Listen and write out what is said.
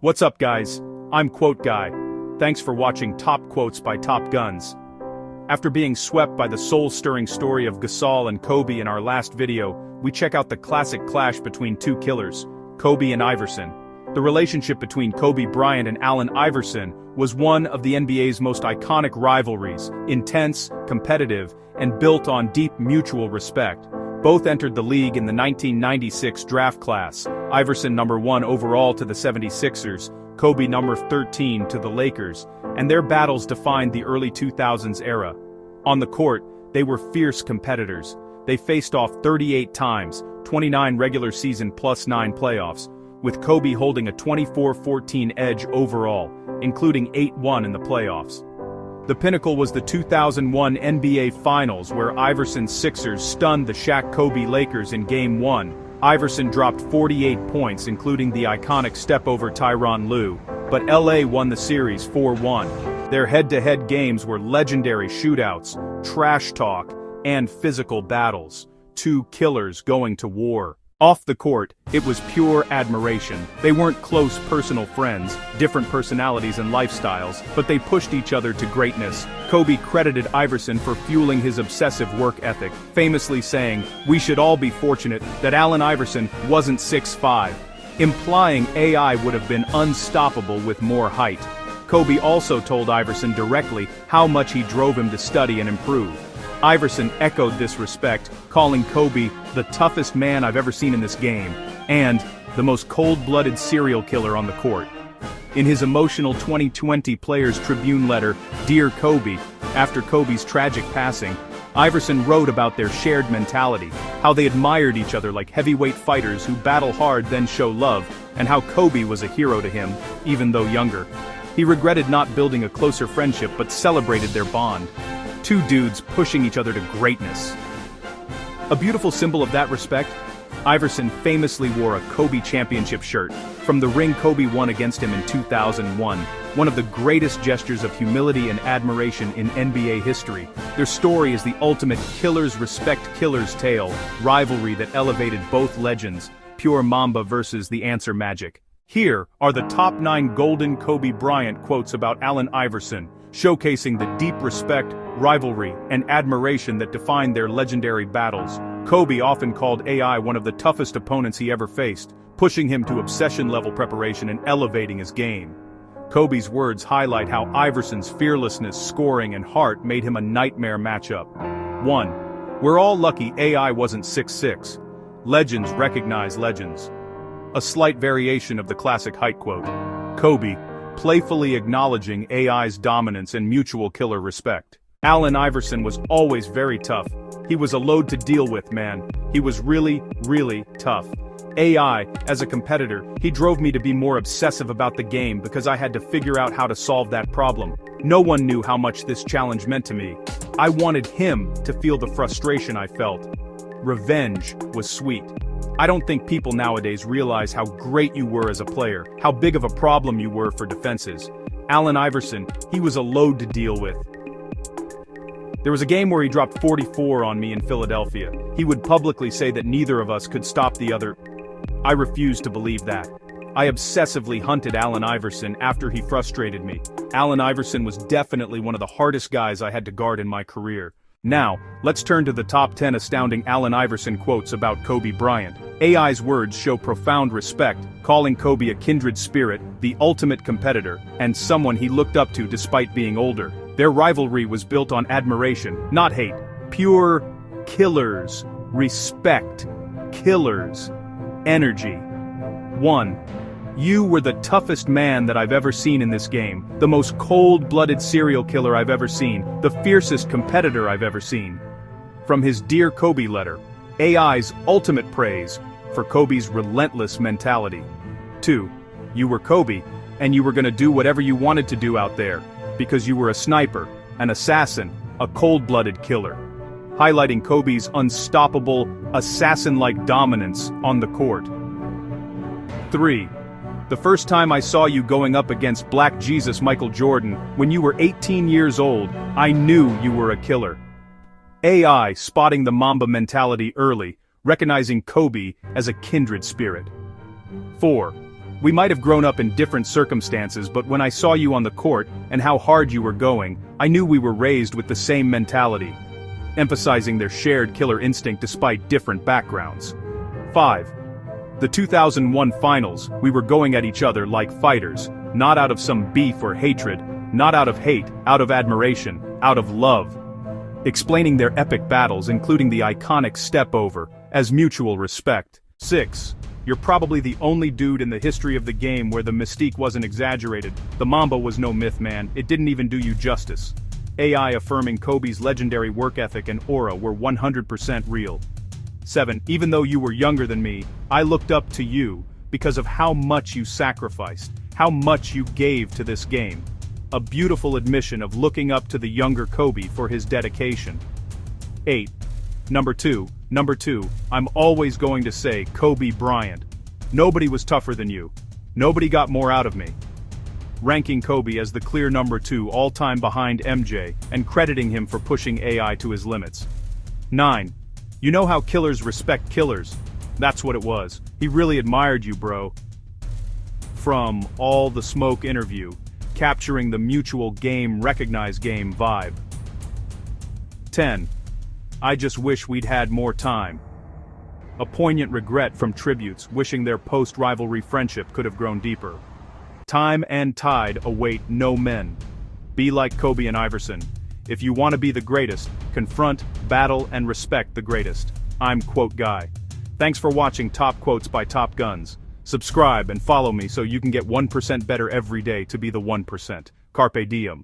What's up, guys? I'm Quote Guy. Thanks for watching Top Quotes by Top Guns. After being swept by the soul-stirring story of Gasol and Kobe in our last video, we check out the classic clash between two killers, Kobe and Iverson. The relationship between Kobe Bryant and Allen Iverson was one of the NBA's most iconic rivalries, intense, competitive, and built on deep mutual respect. Both entered the league in the 1996 draft class, Iverson number 1 overall to the 76ers, Kobe number 13 to the Lakers, and their battles defined the early 2000s era. On the court, they were fierce competitors. They faced off 38 times, 29 regular season plus 9 playoffs, with Kobe holding a 24-14 edge overall, including 8-1 in the playoffs. The pinnacle was the 2001 NBA Finals where Iverson's Sixers stunned the Shaq-Kobe Lakers in Game 1. Iverson dropped 48 points including the iconic step-over Tyronn Lue, but LA won the series 4-1. Their head-to-head games were legendary shootouts, trash talk, and physical battles. Two killers going to war. Off the court, it was pure admiration. They weren't close personal friends, different personalities and lifestyles, but they pushed each other to greatness. Kobe credited Iverson for fueling his obsessive work ethic, famously saying, "We should all be fortunate that Allen Iverson wasn't 6'5", implying AI would have been unstoppable with more height. Kobe also told Iverson directly how much he drove him to study and improve. Iverson echoed this respect, calling Kobe the toughest man I've ever seen in this game, and the most cold-blooded serial killer on the court. In his emotional 2020 Players Tribune letter, Dear Kobe, after Kobe's tragic passing, Iverson wrote about their shared mentality, how they admired each other like heavyweight fighters who battle hard then show love, and how Kobe was a hero to him, even though younger. He regretted not building a closer friendship but celebrated their bond. Two dudes pushing each other to greatness. A beautiful symbol of that respect, Iverson famously wore a Kobe championship shirt from the ring Kobe won against him in 2001, one of the greatest gestures of humility and admiration in NBA history. Their story is the ultimate killers respect killers tale, rivalry that elevated both legends, pure Mamba versus the answer magic. Here are the top 9 golden Kobe Bryant quotes about Allen Iverson, showcasing the deep respect, rivalry, and admiration that defined their legendary battles. Kobe often called AI one of the toughest opponents he ever faced, pushing him to obsession-level preparation and elevating his game. Kobe's words highlight how Iverson's fearlessness, scoring, and heart made him a nightmare matchup. 1. We're all lucky AI wasn't 6'6". Legends recognize legends. A slight variation of the classic height quote. Kobe, playfully acknowledging AI's dominance and mutual killer respect. Allen Iverson was always very tough. He was a load to deal with, man. He was really, really tough. AI, as a competitor, he drove me to be more obsessive about the game because I had to figure out how to solve that problem. No one knew how much this challenge meant to me. I wanted him to feel the frustration I felt. Revenge was sweet. I don't think people nowadays realize how great you were as a player, how big of a problem you were for defenses. Allen Iverson, he was a load to deal with. There was a game where he dropped 44 on me in Philadelphia. He would publicly say that neither of us could stop the other. I refused to believe that. I obsessively hunted Allen Iverson after he frustrated me. Allen Iverson was definitely one of the hardest guys I had to guard in my career. Now, let's turn to the top 10 astounding Allen Iverson quotes about Kobe Bryant. AI's words show profound respect, calling Kobe a kindred spirit, the ultimate competitor, and someone he looked up to despite being older. Their rivalry was built on admiration, not hate. Pure killers, respect, killers, energy. 1. You were the toughest man that I've ever seen in this game, the most cold-blooded serial killer I've ever seen, the fiercest competitor I've ever seen. From his Dear Kobe letter, AI's ultimate praise for Kobe's relentless mentality. 2. You were Kobe, and you were gonna do whatever you wanted to do out there, because you were a sniper, an assassin, a cold-blooded killer. Highlighting Kobe's unstoppable, assassin-like dominance on the court. 3. The first time I saw you going up against Black Jesus Michael Jordan, when you were 18 years old, I knew you were a killer. AI spotting the Mamba mentality early, recognizing Kobe as a kindred spirit. 4. We might have grown up in different circumstances, but when I saw you on the court and how hard you were going, I knew we were raised with the same mentality, emphasizing their shared killer instinct despite different backgrounds. 5. The 2001 finals, we were going at each other like fighters, not out of some beef or hatred, not out of hate, out of admiration, out of love. Explaining their epic battles, including the iconic step over, as mutual respect. 6. You're probably the only dude in the history of the game where the mystique wasn't exaggerated. The Mamba was no myth, man. It didn't even do you justice. AI affirming Kobe's legendary work ethic and aura were 100% real. 7. Even though you were younger than me, I looked up to you because of how much you sacrificed, how much you gave to this game. A beautiful admission of looking up to the younger Kobe for his dedication. 8. Number two, I'm always going to say Kobe Bryant. Nobody was tougher than you. Nobody got more out of me. Ranking Kobe as the clear number 2 all-time behind MJ and crediting him for pushing AI to his limits. 9. You know how killers respect killers. That's what it was. He really admired you, bro. From All the Smoke interview, capturing the mutual game recognize game vibe. 10. I just wish we'd had more time. A poignant regret from tributes wishing their post-rivalry friendship could have grown deeper. Time and tide await no men. Be like Kobe and Iverson. If you want to be the greatest, confront, battle, and respect the greatest. I'm Quote Guy. Thanks for watching Top Quotes by Top Guns. Subscribe and follow me so you can get 1% better every day to be the 1%. Carpe diem.